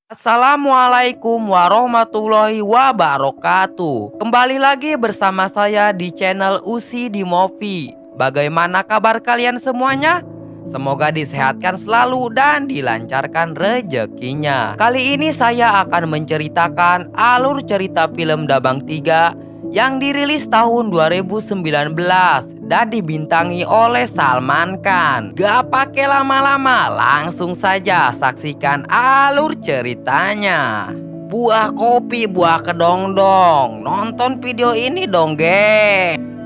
Assalamualaikum warahmatullahi wabarakatuh. Kembali lagi bersama saya di channel Usi di Movie. Bagaimana kabar kalian semuanya? Semoga disehatkan selalu dan dilancarkan rezekinya. Kali ini saya akan menceritakan alur cerita film Dabang 3 yang dirilis tahun 2019 dan dibintangi oleh Salman Khan. Gak pakai lama-lama, langsung saja saksikan alur ceritanya. Buah kopi, buah kedongdong. Nonton video ini dong, geng.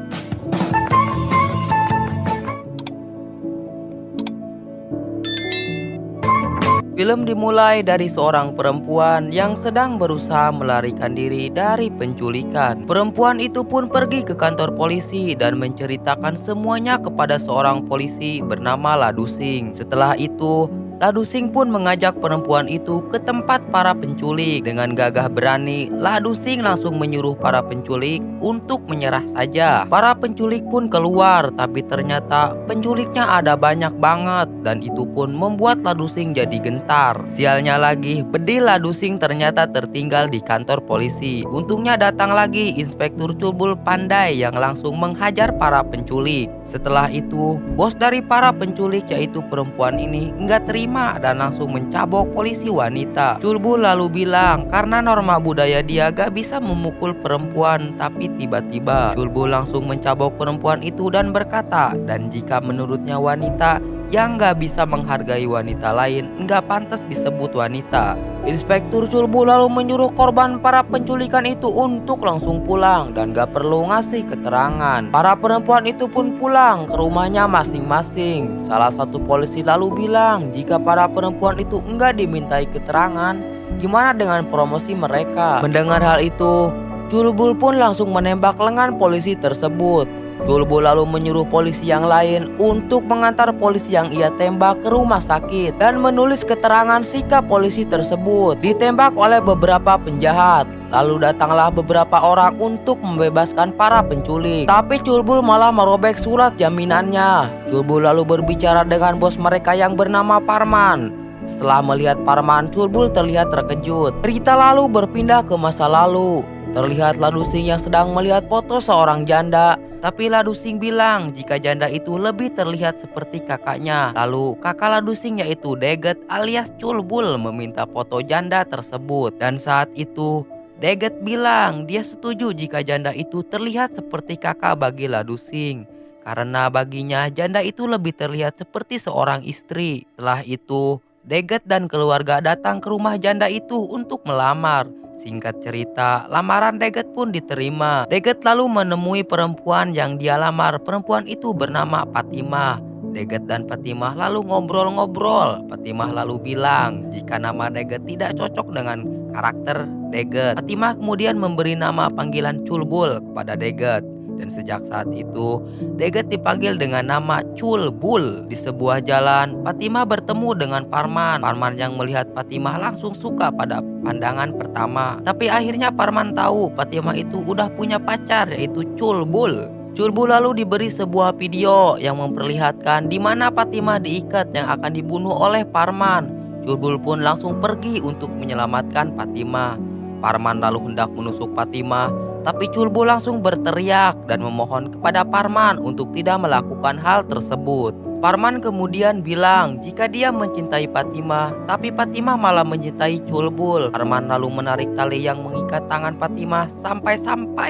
Film dimulai dari seorang perempuan yang sedang berusaha melarikan diri dari penculikan. Perempuan itu pun pergi ke kantor polisi dan menceritakan semuanya kepada seorang polisi bernama Ladusing. Setelah itu, Ladusing pun mengajak perempuan itu ke tempat para penculik. Dengan gagah berani, Ladusing langsung menyuruh para penculik untuk menyerah saja. Para penculik pun keluar, tapi ternyata penculiknya ada banyak banget dan itu pun membuat Ladusing jadi gentar. Sialnya lagi, bedil Ladusing ternyata tertinggal di kantor polisi. Untungnya datang lagi Inspektur Culbul pandai yang langsung menghajar para penculik. Setelah itu, bos dari para penculik yaitu perempuan ini nggak terima dan langsung mencabok polisi wanita. Culbul lalu bilang karena norma budaya dia gak bisa memukul perempuan, tapi tiba-tiba Culbul langsung mencabok perempuan itu dan berkata, dan jika menurutnya wanita yang gak bisa menghargai wanita lain gak pantas disebut wanita. Inspektur Culbul lalu menyuruh korban para penculikan itu untuk langsung pulang dan gak perlu ngasih keterangan. Para perempuan itu pun pulang ke rumahnya masing-masing. Salah satu polisi lalu bilang jika para perempuan itu enggak dimintai keterangan, gimana dengan promosi mereka? Mendengar hal itu, Culbul pun langsung menembak lengan polisi tersebut. Culbul lalu menyuruh polisi yang lain untuk mengantar polisi yang ia tembak ke rumah sakit dan menulis keterangan sikap polisi tersebut. Ditembak oleh beberapa penjahat. Lalu datanglah beberapa orang untuk membebaskan para penculik. Tapi Culbul malah merobek surat jaminannya. Culbul lalu berbicara dengan bos mereka yang bernama Parman. Setelah melihat Parman, Culbul terlihat terkejut. Cerita lalu berpindah ke masa lalu. Terlihat Ladusing yang sedang melihat foto seorang janda. Tapi Ladusing bilang jika janda itu lebih terlihat seperti kakaknya. Lalu kakak Ladusing yaitu Deget alias Culbul meminta foto janda tersebut. Dan saat itu Deget bilang dia setuju jika janda itu terlihat seperti kakak bagi Ladusing. Karena baginya janda itu lebih terlihat seperti seorang istri. Setelah itu Deget dan keluarga datang ke rumah janda itu untuk melamar. Singkat cerita, lamaran Deget pun diterima. Deget lalu menemui perempuan yang dia lamar. Perempuan itu bernama Fatimah. Deget dan Fatimah lalu ngobrol-ngobrol. Fatimah lalu bilang jika nama Deget tidak cocok dengan karakter Deget. Fatimah kemudian memberi nama panggilan Culbul kepada Deget. Dan sejak saat itu, Deget dipanggil dengan nama Culbul. Di sebuah jalan, Fatimah bertemu dengan Parman. Parman yang melihat Fatimah langsung suka pada pandangan pertama. Tapi akhirnya Parman tahu Fatimah itu udah punya pacar yaitu Culbul. Culbul lalu diberi sebuah video yang memperlihatkan di mana Fatimah diikat yang akan dibunuh oleh Parman. Culbul pun langsung pergi untuk menyelamatkan Fatimah. Parman lalu hendak menusuk Fatimah. Tapi Culbul langsung berteriak dan memohon kepada Parman untuk tidak melakukan hal tersebut. Parman kemudian bilang jika dia mencintai Fatimah, tapi Fatimah malah mencintai Culbul. Parman lalu menarik tali yang mengikat tangan Fatimah sampai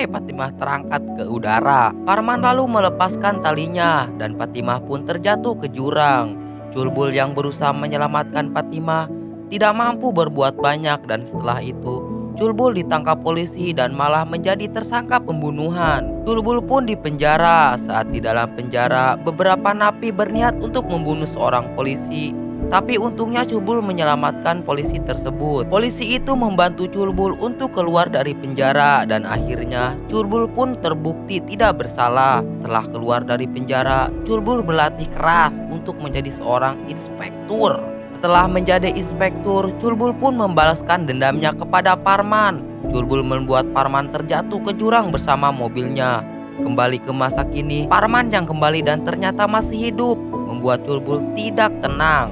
Fatimah terangkat ke udara. Parman lalu melepaskan talinya dan Fatimah pun terjatuh ke jurang. Culbul yang berusaha menyelamatkan Fatimah tidak mampu berbuat banyak dan setelah itu Culbul ditangkap polisi dan malah menjadi tersangka pembunuhan. Culbul pun dipenjara. Saat di dalam penjara, beberapa napi berniat untuk membunuh seorang polisi. Tapi untungnya Culbul menyelamatkan polisi tersebut. Polisi itu membantu Culbul untuk keluar dari penjara dan akhirnya Culbul pun terbukti tidak bersalah. Setelah keluar dari penjara, Culbul berlatih keras untuk menjadi seorang inspektur. Setelah menjadi inspektur, Culbul pun membalaskan dendamnya kepada Parman. Culbul membuat Parman terjatuh ke jurang bersama mobilnya. Kembali ke masa kini, Parman yang kembali dan ternyata masih hidup membuat Culbul tidak tenang.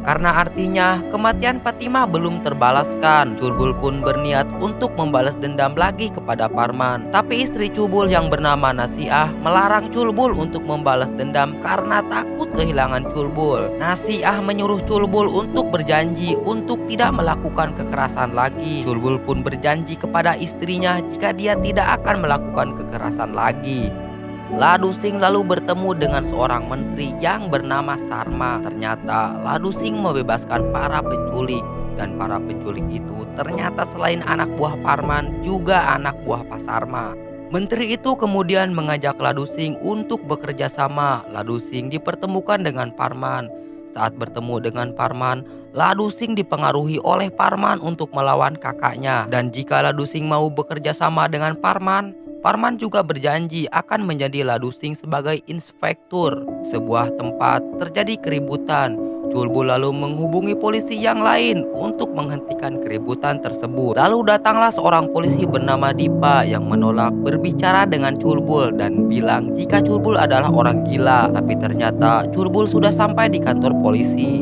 Karena artinya kematian Fatimah belum terbalaskan. Culbul pun berniat untuk membalas dendam lagi kepada Parman. Tapi istri Culbul yang bernama Nasiah melarang Culbul untuk membalas dendam karena takut kehilangan Culbul. Nasiah menyuruh Culbul untuk berjanji untuk tidak melakukan kekerasan lagi. Culbul pun berjanji kepada istrinya jika dia tidak akan melakukan kekerasan lagi. Ladu Singh lalu bertemu dengan seorang menteri yang bernama Sarma. Ternyata Ladu Singh membebaskan para penculik, dan para penculik itu ternyata selain anak buah Parman juga anak buah Pak Sarma. Menteri itu kemudian mengajak Ladu Singh untuk bekerja sama. Ladu Singh dipertemukan dengan Parman. Saat bertemu dengan Parman, Ladu Singh dipengaruhi oleh Parman untuk melawan kakaknya. Dan jika Ladu Singh mau bekerja sama dengan Parman, Parman juga berjanji akan menjadi Ladu Singh sebagai inspektur sebuah tempat. Terjadi keributan. Culbul lalu menghubungi polisi yang lain untuk menghentikan keributan tersebut. Lalu datanglah seorang polisi bernama Dipa yang menolak berbicara dengan Culbul dan bilang jika Culbul adalah orang gila. Tapi ternyata Culbul sudah sampai di kantor polisi.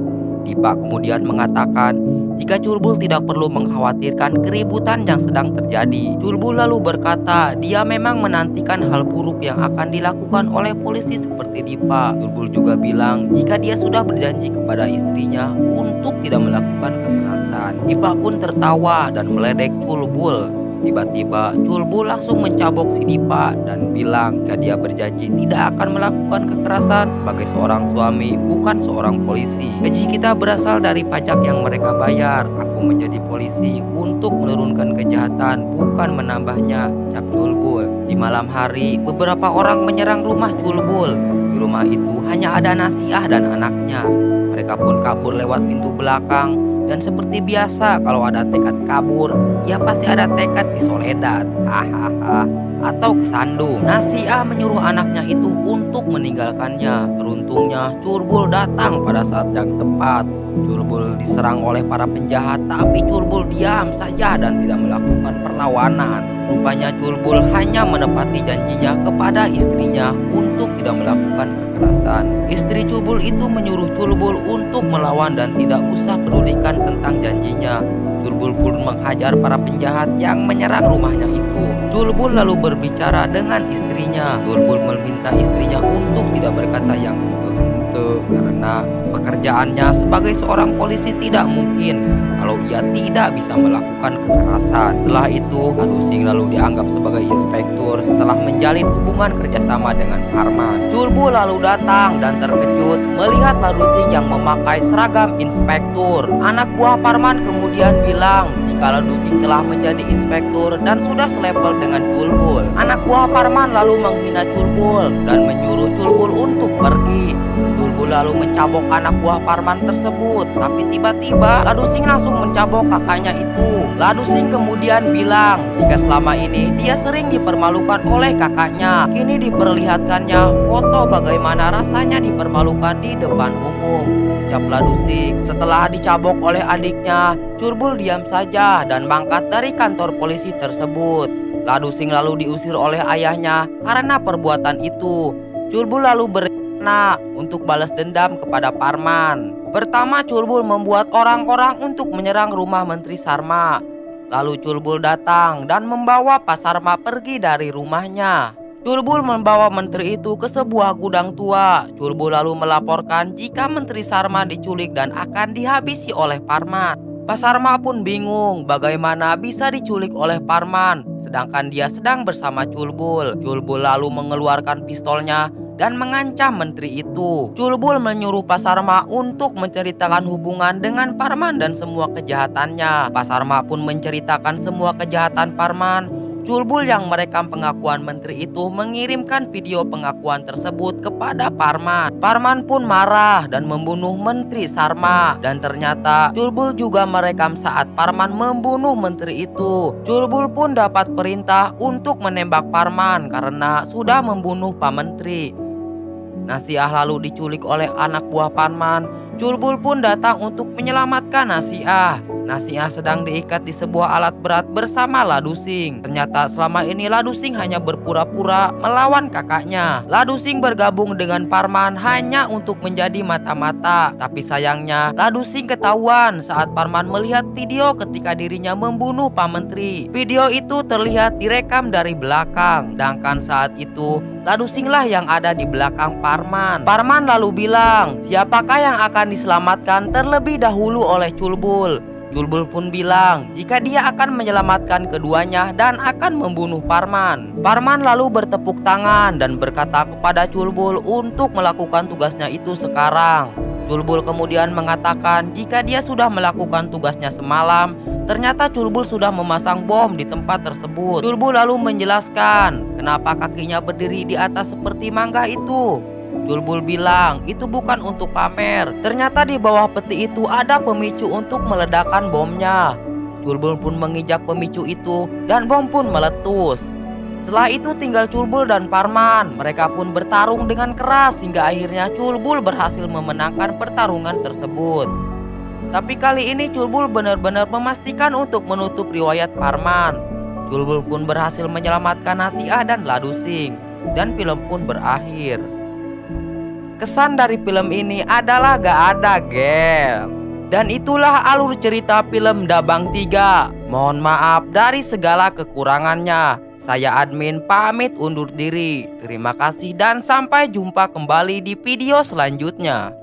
Dipa kemudian mengatakan jika Culbul tidak perlu mengkhawatirkan keributan yang sedang terjadi. Culbul lalu berkata dia memang menantikan hal buruk yang akan dilakukan oleh polisi seperti Dipa. Culbul juga bilang jika dia sudah berjanji kepada istrinya untuk tidak melakukan kekerasan. Dipa pun tertawa dan meledek Culbul. Tiba-tiba Culbul langsung mencabok si Dipa dan bilang jika dia berjanji tidak akan melakukan kekerasan sebagai seorang suami, bukan seorang polisi. Gaji kita berasal dari pajak yang mereka bayar. Aku menjadi polisi untuk menurunkan kejahatan, bukan menambahnya, cap Culbul. Di malam hari, beberapa orang menyerang rumah Culbul. Di rumah itu hanya ada Nasiah dan anaknya. Mereka pun kabur lewat pintu belakang. Dan seperti biasa kalau ada tekad kabur, ya pasti ada tekad disoledad, hahaha, atau kesandung. Nasiah menyuruh anaknya itu untuk meninggalkannya. Teruntungnya Culbul datang pada saat yang tepat. Culbul diserang oleh para penjahat, tapi Culbul diam saja dan tidak melakukan perlawanan. Rupanya Culbul hanya menepati janjinya kepada istrinya untuk tidak melakukan kekerasan. Istri Culbul itu menyuruh Culbul untuk melawan dan tidak usah pedulikan tentang janjinya. Culbul pun menghajar para penjahat yang menyerang rumahnya itu. Culbul lalu berbicara dengan istrinya. Culbul meminta istrinya untuk tidak berkata yang hente-hente karena pekerjaannya sebagai seorang polisi tidak mungkin kalau ia tidak bisa melakukan kekerasan. Setelah itu, Ladu Singh lalu dianggap sebagai inspektur setelah menjalin hubungan kerjasama dengan Parman. Culbul lalu datang dan terkejut melihat Ladu Singh yang memakai seragam inspektur. Anak buah Parman kemudian bilang jika Ladu Singh telah menjadi inspektur dan sudah selevel dengan Culbul. Anak buah Parman lalu menghina Culbul dan menyuruh Culbul untuk pergi. Culbul lalu mencabok anak buah Parman tersebut, tapi tiba-tiba Ladu Singh langsung mencabok kakaknya itu. Ladu Singh kemudian bilang jika selama ini dia sering dipermalukan oleh kakaknya, kini diperlihatkannya foto bagaimana rasanya dipermalukan di depan umum, ucap Ladu Singh. Setelah dicabok oleh adiknya, Culbul diam saja dan mangkat dari kantor polisi tersebut. Ladu Singh lalu diusir oleh ayahnya karena perbuatan itu. Culbul lalu berencana untuk balas dendam kepada Parman. Pertama, Culbul membuat orang-orang untuk menyerang rumah Menteri Sarma. Lalu Culbul datang dan membawa Pak Sarma pergi dari rumahnya. Culbul membawa menteri itu ke sebuah gudang tua. Culbul lalu melaporkan jika Menteri Sarma diculik dan akan dihabisi oleh Parman. Pak Sarma pun bingung bagaimana bisa diculik oleh Parman sedangkan dia sedang bersama Culbul. Culbul lalu mengeluarkan pistolnya dan mengancam menteri itu. Culbul menyuruh Pak Sarma untuk menceritakan hubungan dengan Parman dan semua kejahatannya. Pak Sarma pun menceritakan semua kejahatan Parman. Culbul yang merekam pengakuan menteri itu mengirimkan video pengakuan tersebut kepada Parman. Parman pun marah dan membunuh Menteri Sarma. Dan ternyata Culbul juga merekam saat Parman membunuh menteri itu. Culbul pun dapat perintah untuk menembak Parman karena sudah membunuh Pak Menteri. Nasiah lalu diculik oleh anak buah Parman. Culbul pun datang untuk menyelamatkan Nasiah. Nasiah sedang diikat di sebuah alat berat bersama Ladusing. Ternyata selama ini Ladusing hanya berpura-pura melawan kakaknya. Ladusing bergabung dengan Parman hanya untuk menjadi mata-mata. Tapi sayangnya Ladusing ketahuan saat Parman melihat video ketika dirinya membunuh Pak Menteri. Video itu terlihat direkam dari belakang. Sedangkan saat itu Ladusinglah yang ada di belakang Parman. Parman lalu bilang, siapakah yang akan diselamatkan terlebih dahulu oleh Culbul? Culbul pun bilang jika dia akan menyelamatkan keduanya dan akan membunuh Parman. Parman lalu bertepuk tangan dan berkata kepada Culbul untuk melakukan tugasnya itu sekarang. Culbul kemudian mengatakan jika dia sudah melakukan tugasnya semalam, ternyata Culbul sudah memasang bom di tempat tersebut. Culbul lalu menjelaskan kenapa kakinya berdiri di atas seperti mangga itu. Culbul bilang itu bukan untuk pamer. Ternyata di bawah peti itu ada pemicu untuk meledakkan bomnya. Culbul pun menginjak pemicu itu dan bom pun meletus. Setelah itu tinggal Culbul dan Parman. Mereka pun bertarung dengan keras hingga akhirnya Culbul berhasil memenangkan pertarungan tersebut. Tapi kali ini Culbul benar-benar memastikan untuk menutup riwayat Parman. Culbul pun berhasil menyelamatkan Nasiah dan Ladusing. Dan film pun berakhir. Kesan dari film ini adalah gak ada, guys. Dan itulah alur cerita film Dabang 3. Mohon maaf dari segala kekurangannya. Saya admin pamit undur diri. Terima kasih dan sampai jumpa kembali di video selanjutnya.